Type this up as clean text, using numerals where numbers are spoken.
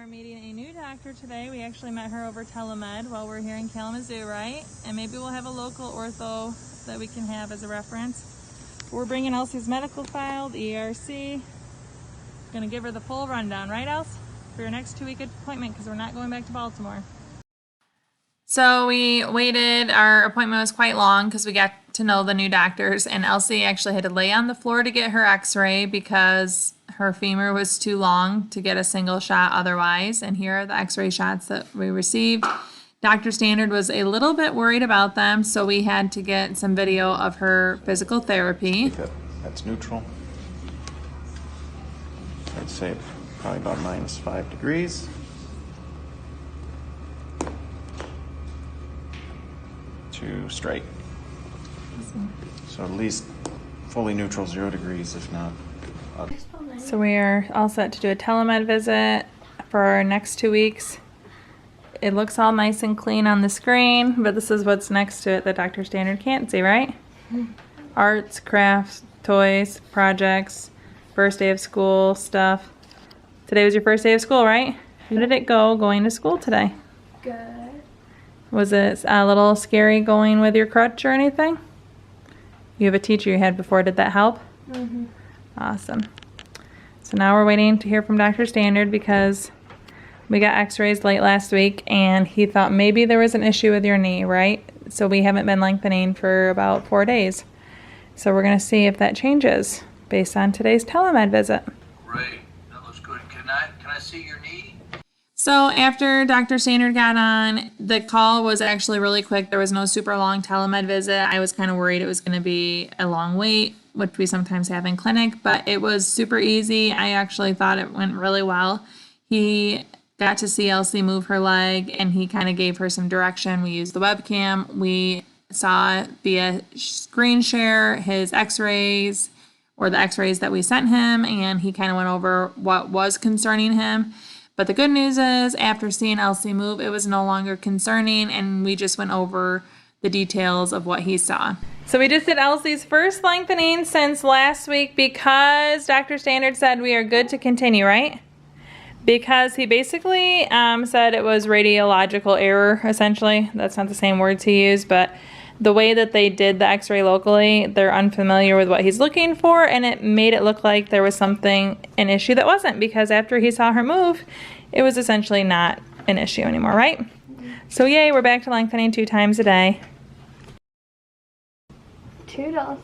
meeting a new doctor today. We actually met her over tele-med while we're here in Kalamazoo, right? And maybe we'll have a local ortho that we can have as a reference. We're bringing Elsie's medical file, the ERC. Gonna give her the full rundown, right, Elsie? For your next 2-week appointment, because we're not going back to Baltimore. So we waited. Our appointment was quite long because we got to know the new doctors, and Elsie actually had to lay on the floor to get her x-ray because her femur was too long to get a single shot otherwise. And here are the x-ray shots that we received. Dr. Standard was a little bit worried about them, so we had to get some video of her physical therapy. That's neutral. I'd say probably about -5 degrees. To straight. So at least fully neutral, 0 degrees, if not up. So we are all set to do a tele-med visit for our next 2 weeks. It looks all nice and clean on the screen, but this is what's next to it that Dr. Standard can't see, right? Arts, crafts, toys, projects, first day of school stuff. Today was your first day of school, right? How did it go going to school today? Good. Was it a little scary going with your crutch or anything? You have a teacher you had before. Did that help? Mm-hmm. Awesome. So now we're waiting to hear from Dr. Standard because we got x-rays late last week and he thought maybe there was an issue with your knee, right? So we haven't been lengthening for about 4 days. So we're going to see if that changes based on today's tele-med visit. Great. That looks good. Can I see your knee? So after Dr. Standard got on, the call was actually really quick. There was no super long tele-med visit. I was kind of worried it was going to be a long wait, which we sometimes have in clinic, but it was super easy. I actually thought it went really well. He got to see Elsie move her leg and he kind of gave her some direction. We used the webcam. We saw via screen share his x-rays or the x-rays that we sent him, and he kind of went over what was concerning him. But the good news is, after seeing Elsie move, it was no longer concerning, and we just went over the details of what he saw. So we just did Elsie's first lengthening since last week because Dr. Standard said we are good to continue, right? Because he basically said it was radiological error, essentially. That's not the same words he used, but the way that they did the x-ray locally, they're unfamiliar with what he's looking for, and it made it look like there was an issue that wasn't, because after he saw her move, it was essentially not an issue anymore, right? So yay, we're back to lengthening 2 times a day. Toodles.